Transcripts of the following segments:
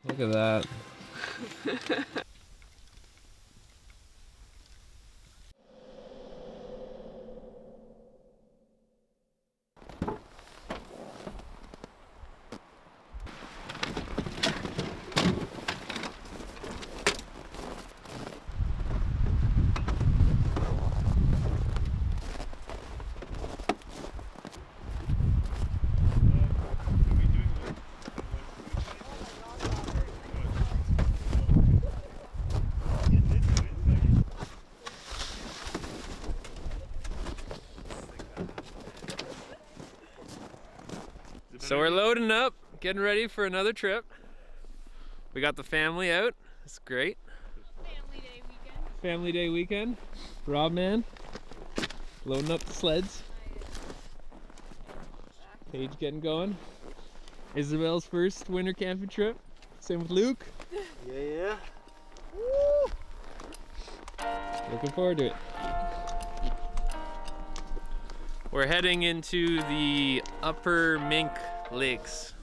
Look at that. So we're loading up, getting ready for another trip. We got the family out. It's great. Family day weekend. Family day weekend. Rob man, loading up the sleds. Paige getting going. Isabel's first winter camping trip. Same with Luke. Yeah. Woo! Looking forward to it. We're heading into the Upper Mink Lakes.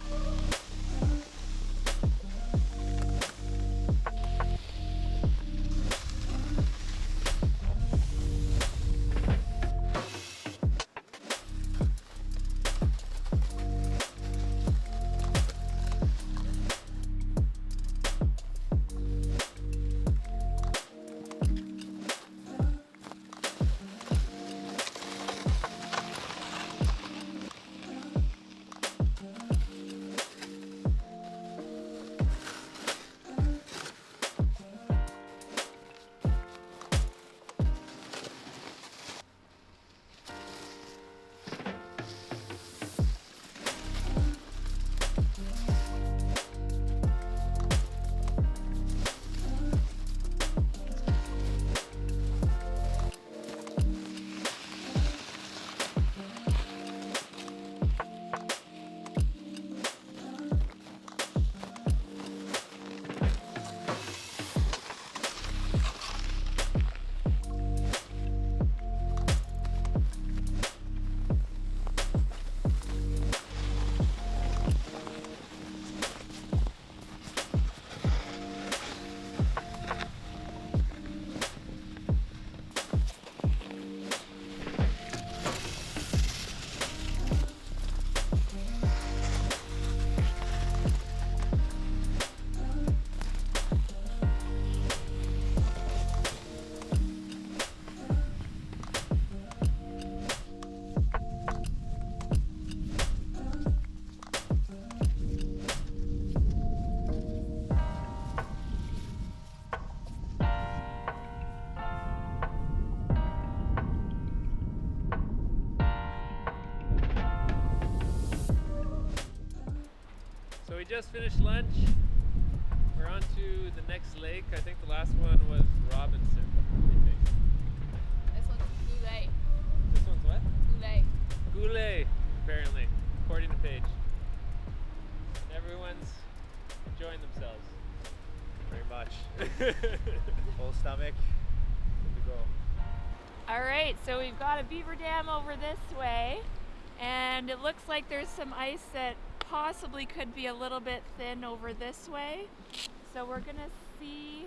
So we just finished lunch. We're on to the next lake. I think the last one was Robinson, I think. This one's Goulet. This one's what? Goulet. Goulet, apparently, according to Paige. Everyone's enjoying themselves. Very much. Full stomach. Good to go. All right, so we've got a beaver dam over this way, and it looks like there's some ice that possibly could be a little bit thin over this way. So we're gonna see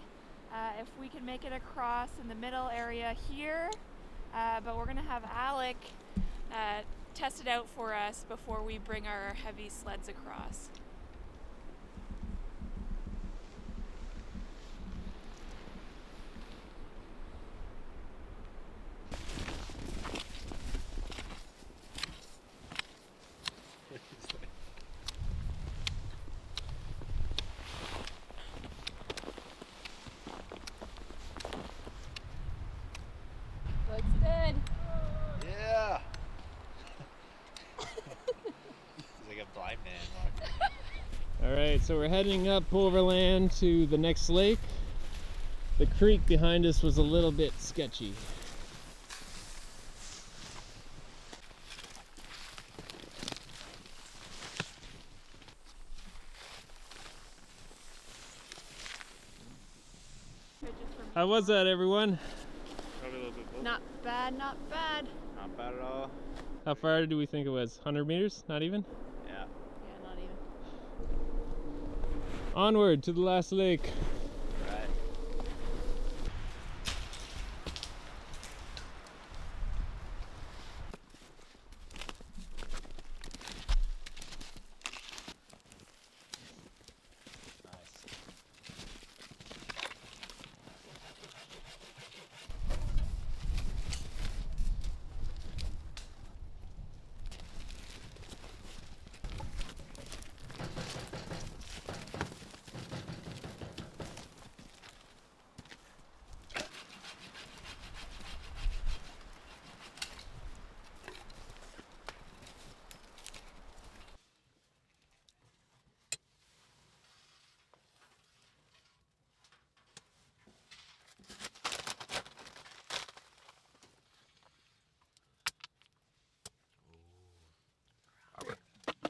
if we can make it across in the middle area here, but we're gonna have Alec test it out for us before we bring our heavy sleds across. Looks good. Yeah. He's like a blind man walking. All right, so we're heading up overland to the next lake. The creek behind us was a little bit sketchy. How was that, everyone? Probably a little bit close. Not bad, not bad. Not bad at all. How far do we think it was? 100 meters? Not even? Yeah. Yeah, not even. Onward to the last lake. Right.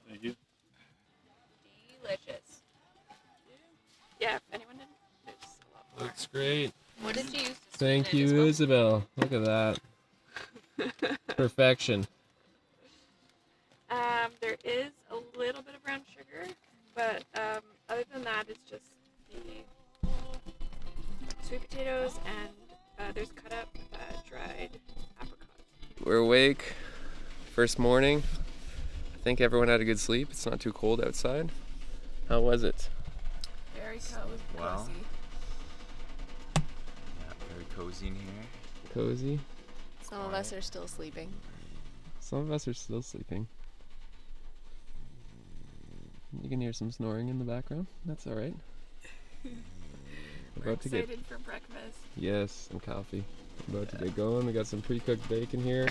Thank you. Delicious. Yeah, if anyone didn't, there's a lot more. Looks great. What did you use to Thank sweeten it, you, Isabel? Isabel. Look at that. Perfection. There is a little bit of brown sugar, but other than that, it's just the sweet potatoes and there's cut up dried apricots. We're awake. First morning. I think everyone had a good sleep. It's not too cold outside. How was it? Very cozy. Wow. Yeah, very cozy in here. Cozy. Some of us are still sleeping. Some of us are still sleeping. You can hear some snoring in the background. That's all right. We're excited for breakfast. Yes, some coffee. About to get going. We got some pre-cooked bacon here,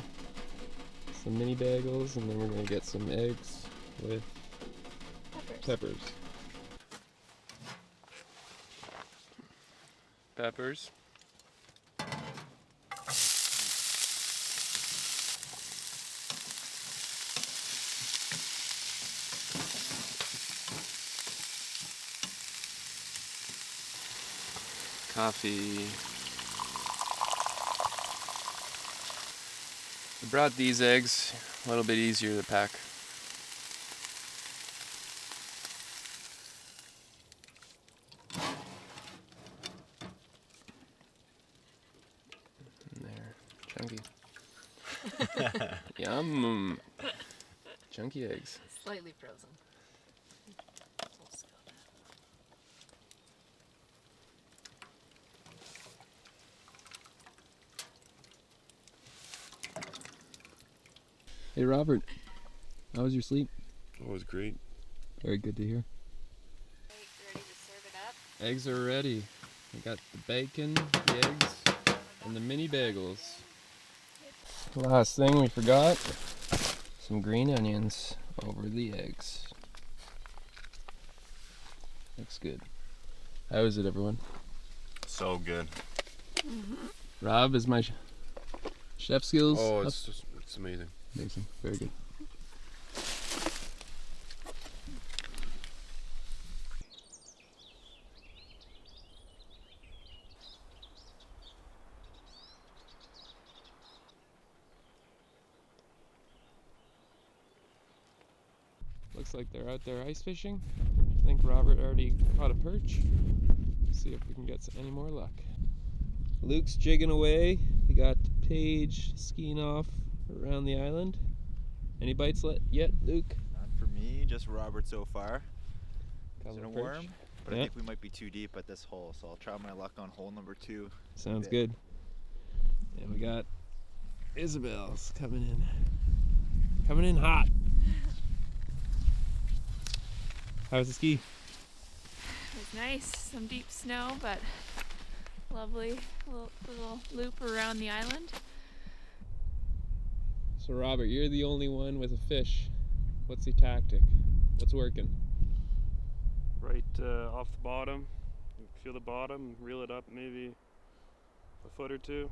some mini bagels, and then we're gonna get some eggs with peppers. Peppers. Coffee. I brought these eggs, a little bit easier to pack. And they're chunky. Yum. Chunky eggs. Slightly frozen. Hey Robert, how was your sleep? Oh, it was great. Very good to hear. Ready to serve it up? Eggs are ready. We got the bacon, the eggs, and the mini bagels. Last thing we forgot, some green onions over the eggs. Looks good. How is it, everyone? So good. Rob, is my chef skills Oh, up? it's amazing. Amazing. Very good. Looks like they're out there ice fishing. I think Robert already caught a perch. See if we can get any more luck. Luke's jigging away. We got Paige skiing off around the island. Any bites yet, Luke? None for me, just Robert so far. Got a Is it a little perch? worm? But Yeah. I think we might be too deep at this hole, so I'll try my luck on hole number 2. Sounds Yeah. good. And we got Isabel's coming in. Coming in hot. How's the ski? It was nice. Some deep snow, but lovely little loop around the island. So Robert, you're the only one with a fish. What's the tactic? What's working? Right off the bottom. You feel the bottom, reel it up maybe a foot or two,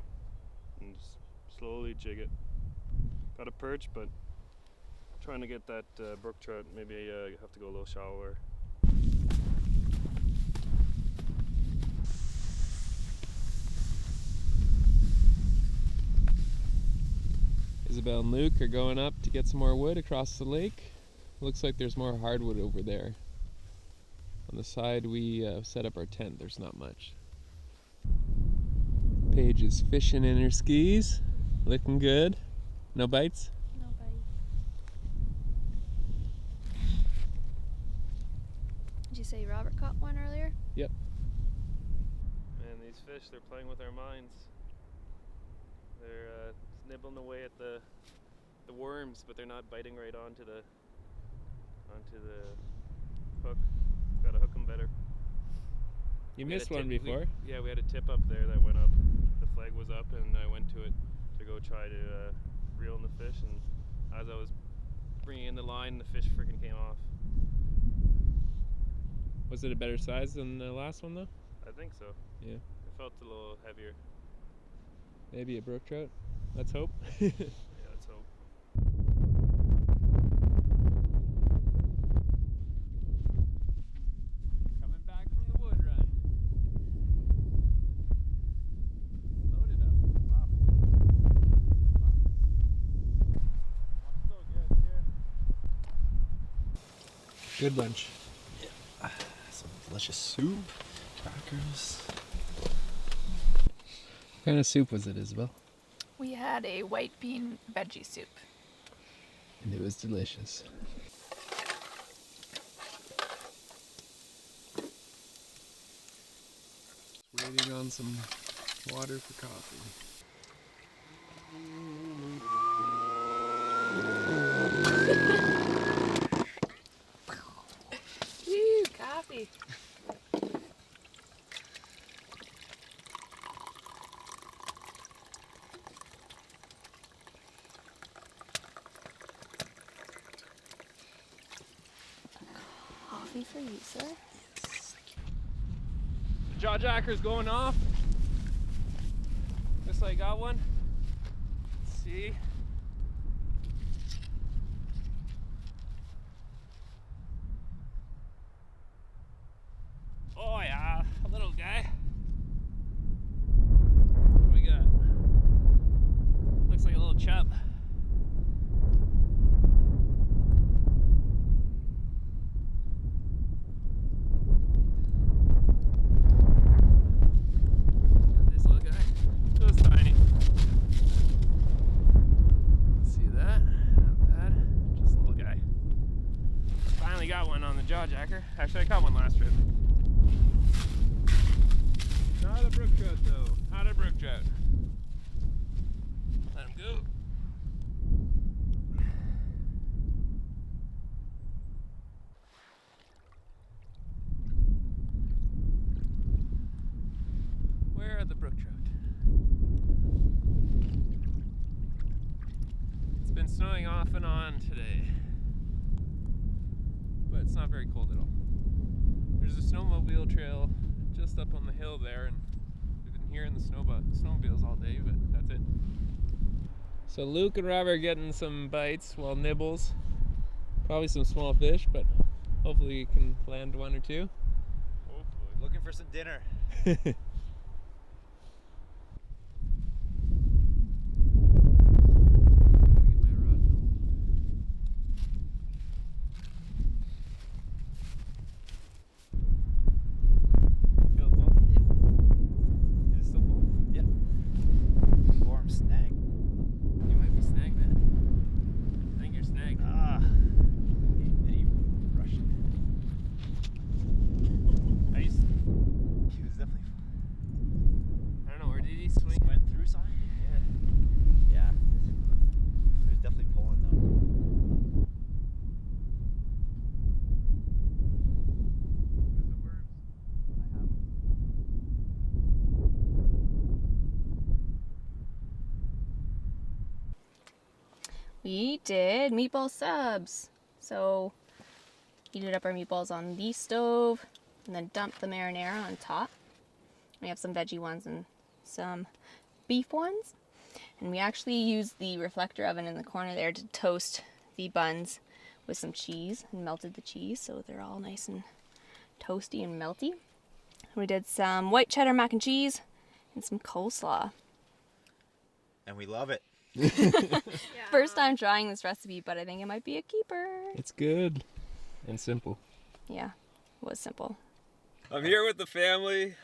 and just slowly jig it. Got a perch, but trying to get that brook trout. Maybe you have to go a little shallower. Isabel and Luke are going up to get some more wood across the lake. Looks like there's more hardwood over there. On the side we set up our tent, there's not much. Paige is fishing in her skis, looking good. No bites? No bite. Did you say Robert caught one earlier? Yep. Man, these fish, they're playing with our minds. They're nibbling away at the worms, but they're not biting right onto the hook. Gotta hook them better. You We had missed a one tip- before. Yeah, we had a tip up there that went up. The flag was up, and I went to it to go try to reel in the fish. And as I was bringing in the line, the fish freaking came off. Was it a better size than the last one though? I think so. Yeah. It felt a little heavier. Maybe a brook trout. Let's hope. Yeah, let's hope. Coming back from the wood run. Loaded up. Wow. So good here. Good lunch. Some delicious soup, crackers. What kind of soup was it, Isabel? We had a white bean veggie soup. And it was delicious. Just waiting on some water for coffee. Woo, coffee. Coffee for you, sir. The jaw jacker's going off. Looks like I got one. Let's see. Oh yeah, a little guy. What do we got? Looks like a little chub. Got this little guy. It was tiny. See that? Not bad. Just a little guy. Finally got one on the jaw jacker. Actually, I caught one last trip. Not a brook trout though. Not a brook trout. Let him go. Where are the brook trout? It's been snowing off and on today, but it's not very cold at all. There's a snowmobile trail just up on the hill there, and we've been hearing the snowmobiles all day, but that's it. So Luke and Robert are getting some bites, well, nibbles. Probably some small fish, but hopefully we can land one or two. Hopefully. Looking for some dinner. Feel full? Yeah. Is it still full? Yeah. Warm snag. You might be snagged, man. I think you're snagged. Ah. Then he rushed it. Are you He was definitely I don't know, where did he swing? went through something. Yeah. Yeah. He was definitely pulling though. Where's the worms? I have them. We did meatball subs. So heated up our meatballs on the stove and then dumped the marinara on top. We have some veggie ones and some beef ones. And we actually used the reflector oven in the corner there to toast the buns with some cheese and melted the cheese so they're all nice and toasty and melty. We did some white cheddar mac and cheese and some coleslaw. And we love it. First time trying this recipe, but I think it might be a keeper. It's good and simple. Yeah. was simple. I'm here with the family.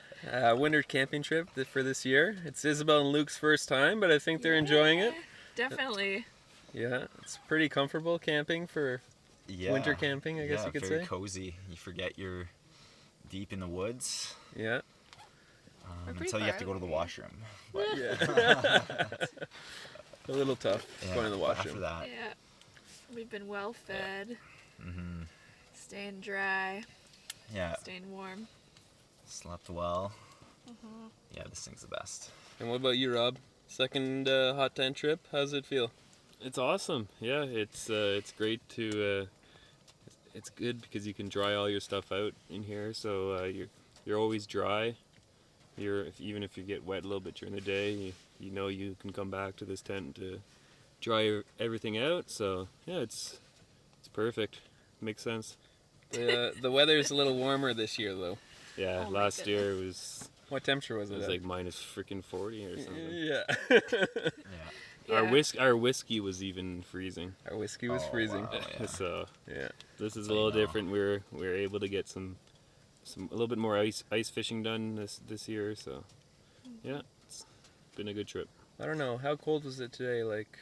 Winter camping trip for this year. It's Isabel and Luke's first time, but I think they're enjoying it. Definitely. Yeah, it's pretty comfortable camping for winter camping, I guess you could very say. Cozy. You forget you're deep in the woods Yeah. until you have to go to the washroom. But Yeah. A little tough going to the after washroom. that, Yeah. We've been well fed, hmm staying dry, yeah, staying warm. slept well. Yeah, this thing's the best. And what about you, Rob? Second hot tent trip. How's it feel? It's awesome. Yeah, it's great to. It's good because you can dry all your stuff out in here, so you're always dry. Even if you get wet a little bit during the day, you know you can come back to this tent to dry everything out. So yeah, it's perfect. Makes sense. The weather's a little warmer this year, though. Yeah, Oh my last year it was What temperature was it? like at? minus freaking 40 or something. Yeah. Yeah. Our whiskey was even freezing. Our whiskey was Oh, freezing. wow, yeah. So Yeah. this is So a little you know. different. We were able to get a little bit more ice fishing done this year. So yeah, it's been a good trip. I don't know. How cold was it today? Like,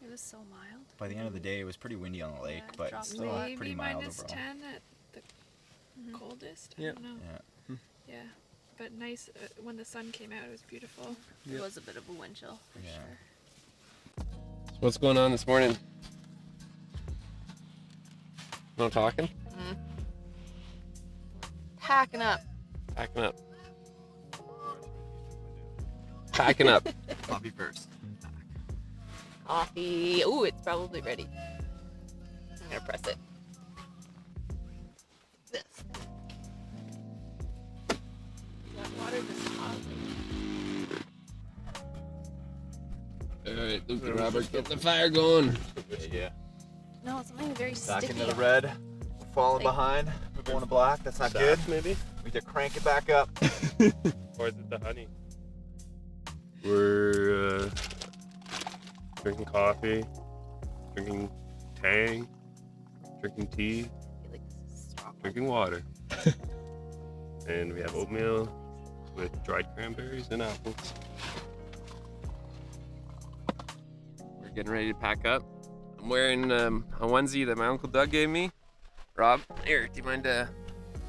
It was so mild. By the end of the day, it was pretty windy on the lake, Yeah, but dropped still pretty Maybe mild minus overall. 10 at the coldest. I Yeah. don't know. Yeah. Yeah. But nice when the sun came out. It was beautiful. Yep. It was a bit of a wind chill for Yeah. sure. what's going on this morning? No talking? Packing up. Packing up. Packing up. Coffee first. Coffee. Ooh, it's probably ready. I'm gonna press it. This. That water this hot. All right, Luke and Robert, get the fire going. Yeah. No, something very Back sticky. into the red. We're falling Like- behind. We're going to black. That's not good. Maybe. We need to crank it back up. Or is it the honey? We're drinking coffee, drinking Tang, drinking tea, I feel like this is strong. drinking water. And we have oatmeal with dried cranberries and apples. We're getting ready to pack up. I'm wearing a onesie that my Uncle Doug gave me. Rob, here, do you mind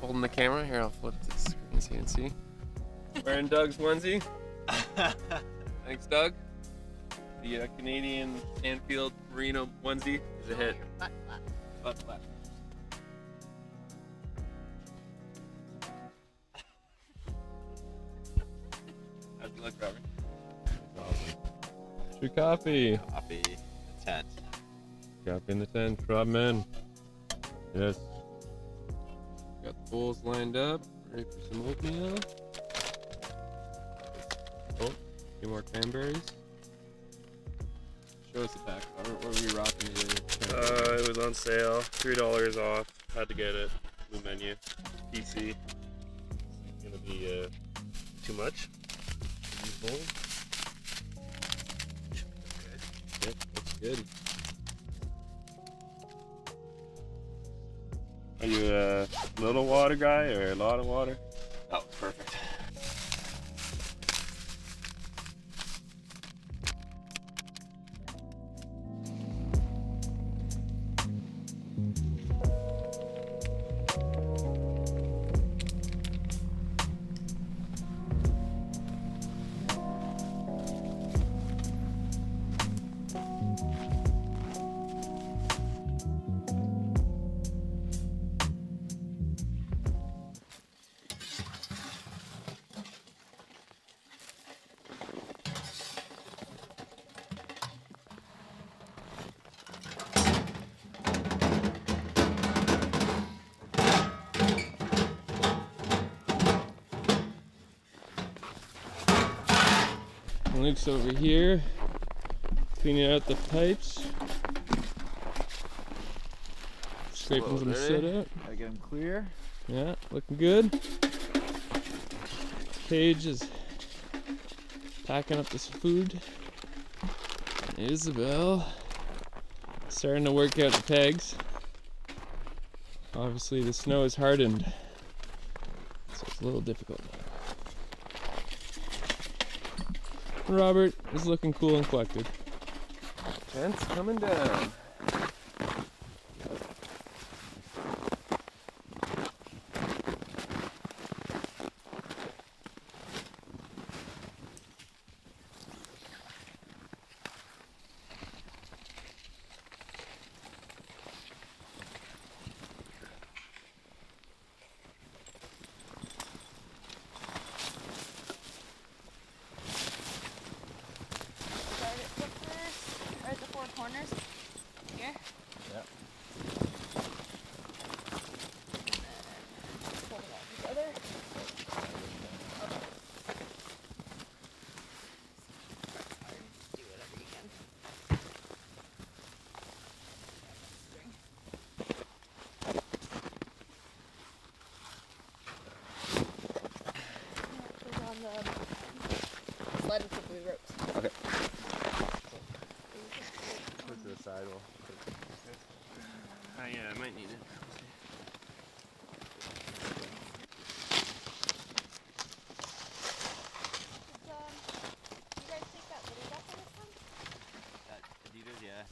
holding the camera? Here, I'll flip the screen so you can see. Wearing Doug's onesie. Thanks, Doug. The Canadian Sandfield Merino onesie is a hit. Butt flap. Butt flap. How'd you look, Robert? Your coffee. Coffee. Tent. Coffee in the tent, Rob man. Yes. Got the bowls lined up, ready for some oatmeal. Oh, a few more cranberries. Show us the back. What were we rocking today? It was on sale, $3 off. Had to get it. New menu. PC. It's gonna be too much. Full. Yep, looks good. Are you a little water guy or a lot of water? Oh, perfect. Luke's over here, cleaning out the pipes. Scraping some soot out. Gotta get them clear. Yeah, looking good. Paige is packing up this food. Isabel starting to work out the pegs. Obviously the snow is hardened, so it's a little difficult. Robert is looking cool and collected. Tent's coming down. Or the four corners here. Yep. Pull it all together. Do whatever you can. Put on the sled with the blue ropes. Okay. Put it to the side. Yeah, I might need it. You guys take that little duck in this one? That Adidas, yeah.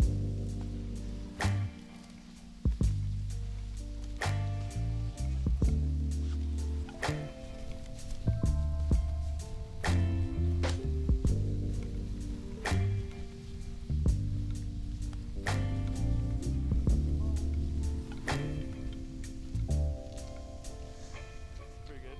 Pretty good.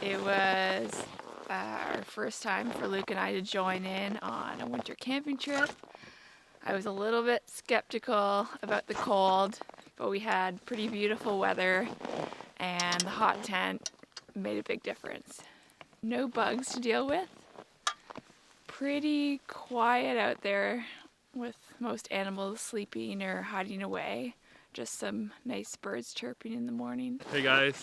It was our first time for Luke and I to join in on a winter camping trip. I was a little bit skeptical about the cold, but we had pretty beautiful weather and the hot tent made a big difference. No bugs to deal with. Pretty quiet out there with most animals sleeping or hiding away. Just some nice birds chirping in the morning. Hey guys,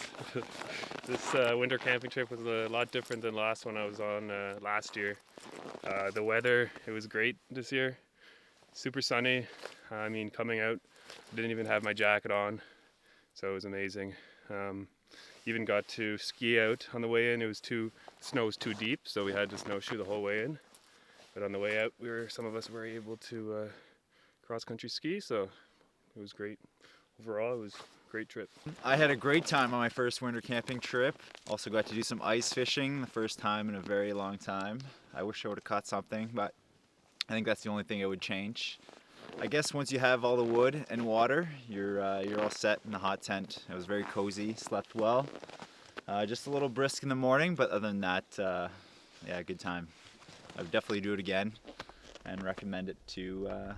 this winter camping trip was a lot different than the last one I was on last year. The weather, it was great this year. Super sunny. I mean, coming out, I didn't even have my jacket on, so it was amazing. Even got to ski out on the way in. Snow was too deep, so we had to snowshoe the whole way in. But on the way out, some of us were able to cross-country ski, so it was great. Overall, it was a great trip. I had a great time on my first winter camping trip. Also got to do some ice fishing, the first time in a very long time. I wish I would have caught something, but I think that's the only thing I would change. I guess once you have all the wood and water, you're all set in the hot tent. It was very cozy, slept well. Just a little brisk in the morning, but other than that, yeah, good time. I would definitely do it again and recommend it to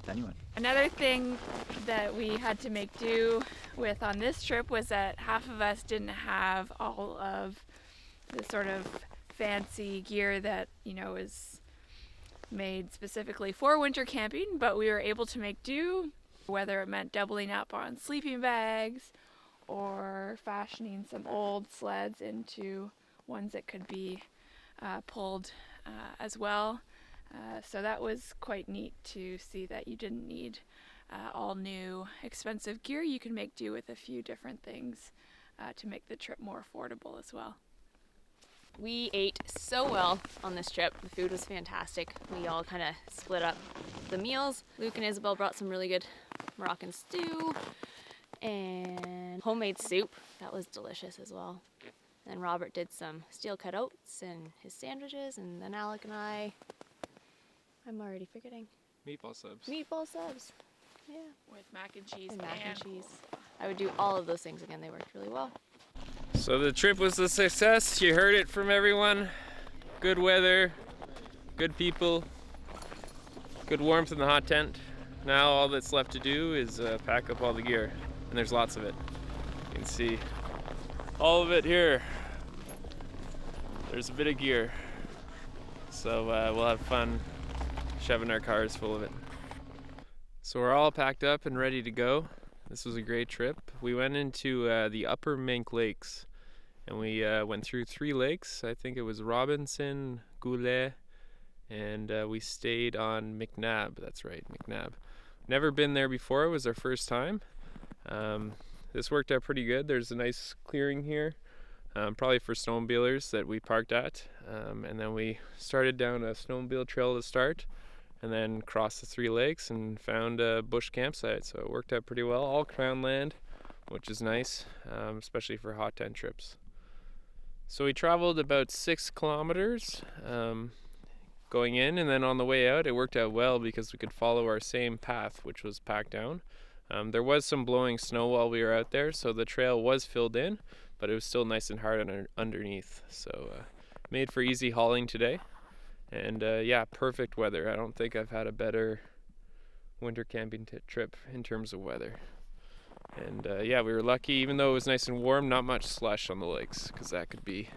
anyone. Another thing that we had to make do with on this trip was that half of us didn't have all of the sort of fancy gear that, you know, is made specifically for winter camping, but we were able to make do, whether it meant doubling up on sleeping bags or fashioning some old sleds into ones that could be pulled as well. So that was quite neat to see that you didn't need all new expensive gear. You can make do with a few different things to make the trip more affordable as well. We ate so well on this trip. The food was fantastic. We all kind of split up the meals. Luke and Isabel brought some really good Moroccan stew and homemade soup. That was delicious as well. Then Robert did some steel cut oats and his sandwiches, and then Alec and I'm already forgetting. Meatball subs. Meatball subs. Yeah. With mac and cheese And mac and cheese. I would do all of those things again. They worked really well. So the trip was a success. You heard it from everyone. Good weather, good people, good warmth in the hot tent. Now all that's left to do is pack up all the gear, and there's lots of it. You can see all of it here. There's a bit of gear. So we'll have fun shoving our cars full of it. So we're all packed up and ready to go. This was a great trip. We went into the Upper Mink Lakes, and we went through 3 lakes. I think it was Robinson, Goulet, and we stayed on McNab. That's right, McNab. Never been there before. It was our first time. This worked out pretty good. There's a nice clearing here, probably for snowmobilers, that we parked at. And then we started down a snowmobile trail to start, and then crossed the 3 lakes and found a bush campsite. So it worked out pretty well. All crown land, which is nice, especially for hot tent trips. So we traveled about 6 kilometers going in, and then on the way out it worked out well because we could follow our same path, which was packed down. There was some blowing snow while we were out there, so the trail was filled in, but it was still nice and hard underneath. So made for easy hauling today. And yeah, perfect weather. I don't think I've had a better winter camping trip in terms of weather. And yeah, we were lucky, even though it was nice and warm, not much slush on the lakes, because that could be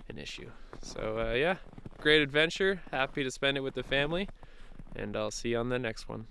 an issue. So yeah, great adventure. Happy to spend it with the family, and I'll see you on the next one.